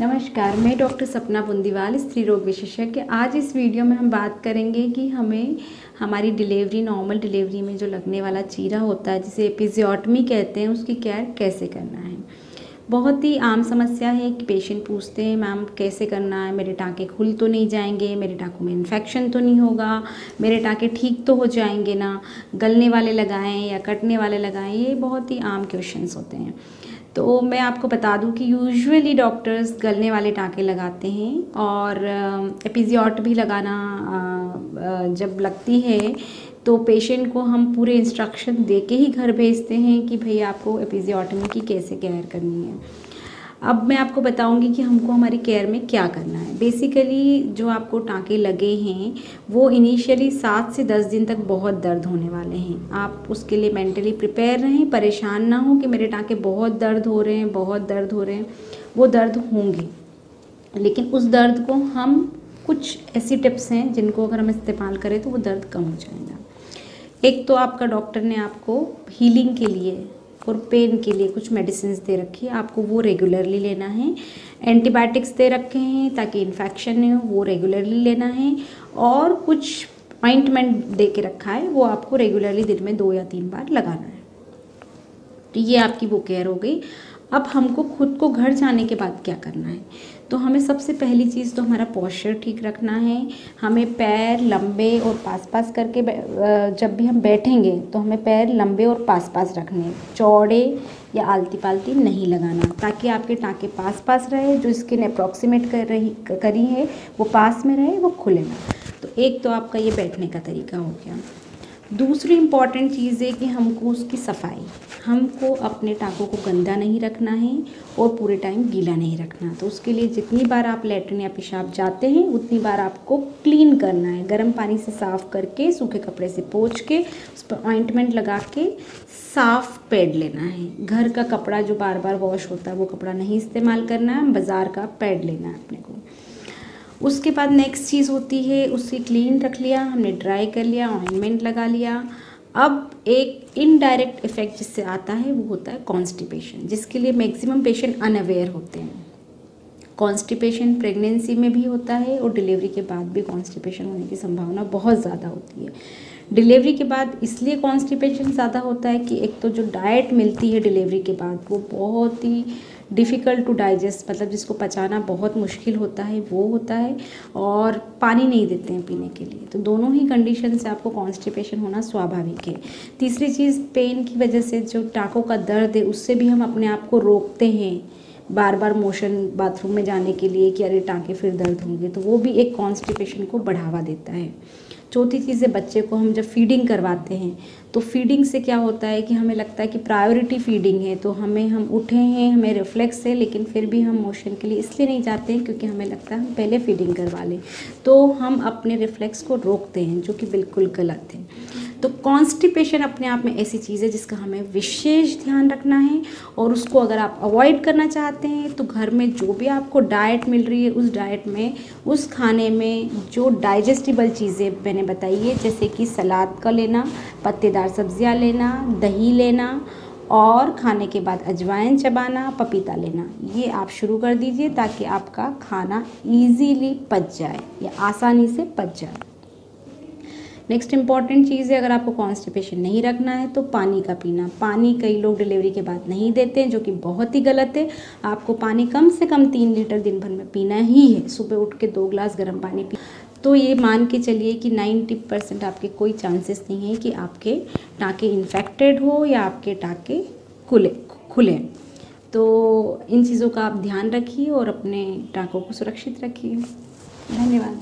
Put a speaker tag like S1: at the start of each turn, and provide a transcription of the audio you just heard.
S1: नमस्कार, मैं डॉक्टर सपना बुंदीवाल, स्त्री रोग विशेषज्ञ। आज इस वीडियो में हम बात करेंगे कि हमें हमारी डिलीवरी, नॉर्मल डिलीवरी में जो लगने वाला चीरा होता है जिसे एपिज़ियोटमी कहते हैं, उसकी केयर कैसे करना है। बहुत ही आम समस्या है कि पेशेंट पूछते हैं, मैम कैसे करना है, मेरे टाँके खुल तो नहीं जाएंगे, मेरे टाँकों में इन्फेक्शन तो नहीं होगा, मेरे टाँके ठीक तो हो जाएंगे ना, गलने वाले लगाएं या कटने वाले लगाएं। ये बहुत ही आम क्वेश्चंस होते हैं। तो मैं आपको बता दूं कि यूजुअली डॉक्टर्स गलने वाले टाँके लगाते हैं और एपिज़ियोट भी लगाना जब लगती है तो पेशेंट को हम पूरे इंस्ट्रक्शन दे के ही घर भेजते हैं कि भई आपको एपिज़ियोटमी की कैसे केयर करनी है। अब मैं आपको बताऊंगी कि हमको हमारी केयर में क्या करना है। बेसिकली जो आपको टाँके लगे हैं वो इनिशियली 7 से 10 दिन तक बहुत दर्द होने वाले हैं। आप उसके लिए मेंटली प्रिपेयर रहें, परेशान ना हो कि मेरे टाँके बहुत दर्द हो रहे हैं, बहुत दर्द हो रहे हैं। वो दर्द होंगे, लेकिन उस दर्द को हम कुछ ऐसी टिप्स हैं जिनको अगर हम इस्तेमाल करें तो वो दर्द कम हो जाएगा। एक तो आपका डॉक्टर ने आपको हीलिंग के लिए और पेन के लिए कुछ मेडिसिन दे रखी है, आपको वो रेगुलरली लेना है। एंटीबायोटिक्स दे रखे हैं ताकि इन्फेक्शन नहीं हो, वो रेगुलरली लेना है। और कुछ ऑइंटमेंट दे के रखा है, वो आपको रेगुलरली दिन में 2 या 3 बार लगाना है। तो ये आपकी वो केयर हो गई। अब हमको खुद को घर जाने के बाद क्या करना है, तो हमें सबसे पहली चीज़ तो हमारा पोस्चर ठीक रखना है। हमें पैर लंबे और पास करके जब भी हम बैठेंगे तो हमें पैर लंबे और पास रखने हैं, चौड़े या आलती पालती नहीं लगाना, ताकि आपके टाँके पास रहे, जो स्किन अप्रॉक्सीमेट करी है वो पास में रहे, वो खुले ना। तो एक तो आपका ये बैठने का तरीका हो गया। दूसरी इम्पॉर्टेंट चीज़ है कि हमको उसकी सफाई, हमको अपने टाँकों को गंदा नहीं रखना है और पूरे टाइम गीला नहीं रखना। तो उसके लिए जितनी बार आप लैट्रिन या पेशाब जाते हैं उतनी बार आपको क्लीन करना है। गर्म पानी से साफ़ करके, सूखे कपड़े से पोंछ के, उस पर ऑइंटमेंट लगा के साफ़ पैड लेना है। घर का कपड़ा जो बार बार वॉश होता है वो कपड़ा नहीं इस्तेमाल करना है, बाज़ार का पैड लेना है अपने को। उसके बाद नेक्स्ट चीज़ होती है, उसकी क्लीन रख लिया हमने, ड्राई कर लिया, ऑइंटमेंट लगा लिया। अब एक इनडायरेक्ट इफ़ेक्ट जिससे आता है वो होता है कॉन्स्टिपेशन, जिसके लिए मैक्सिमम पेशेंट अनअवेयर होते हैं। कॉन्स्टिपेशन प्रेगनेंसी में भी होता है और डिलीवरी के बाद भी कॉन्स्टिपेशन होने की संभावना बहुत ज़्यादा होती है। डिलीवरी के बाद इसलिए कॉन्स्टिपेशन ज़्यादा होता है कि एक तो जो डाइट मिलती है डिलीवरी के बाद वो बहुत ही डिफ़िकल्ट टू डाइजेस्ट, मतलब जिसको पचाना बहुत मुश्किल होता है वो होता है, और पानी नहीं देते हैं पीने के लिए। तो दोनों ही कंडीशन से आपको कॉन्स्टिपेशन होना स्वाभाविक है। तीसरी चीज़, पेन की वजह से जो टाँकों का दर्द है उससे भी हम अपने आप को रोकते हैं बार बार मोशन बाथरूम में जाने के लिए कि अरे टाँके फिर दर्द होंगे, तो वो भी एक कॉन्स्टिपेशन को बढ़ावा देता है। चौथी चीज़ है, बच्चे को हम जब फीडिंग करवाते हैं तो फीडिंग से क्या होता है कि हमें लगता है कि प्रायोरिटी फीडिंग है, तो हम उठे हैं, हमें रिफ्लेक्स है, लेकिन फिर भी हम मोशन के लिए इसलिए नहीं जाते हैं क्योंकि हमें लगता है हम पहले फीडिंग करवा लें, तो हम अपने रिफ्लेक्स को रोकते हैं, जो कि बिल्कुल गलत है। तो कॉन्स्टिपेशन अपने आप में ऐसी चीज़ है जिसका हमें विशेष ध्यान रखना है, और उसको अगर आप अवॉइड करना चाहते हैं तो घर में जो भी आपको डाइट मिल रही है उस डाइट में, उस खाने में जो डाइजेस्टिबल चीज़ें मैंने बताई है, जैसे कि सलाद का लेना, पत्तेदार सब्जियां लेना, दही लेना, और खाने के बाद अजवाइन चबाना, पपीता लेना, ये आप शुरू कर दीजिए ताकि आपका खाना ईजीली पच जाए या आसानी से पच जाए। नेक्स्ट इम्पॉर्टेंट चीज़ है, अगर आपको कॉन्स्टिपेशन नहीं रखना है तो पानी का पीना। पानी कई लोग डिलीवरी के बाद नहीं देते हैं, जो कि बहुत ही गलत है। आपको पानी कम से कम 3 लीटर दिन भर में पीना ही है। सुबह उठ के 2 ग्लास गर्म पानी पी, तो ये मान के चलिए कि 90% आपके कोई चांसेस नहीं है कि आपके टाँके इन्फेक्टेड हो या आपके टाँके खुले। तो इन चीज़ों का आप ध्यान रखिए और अपने टाँकों को सुरक्षित रखिए। धन्यवाद।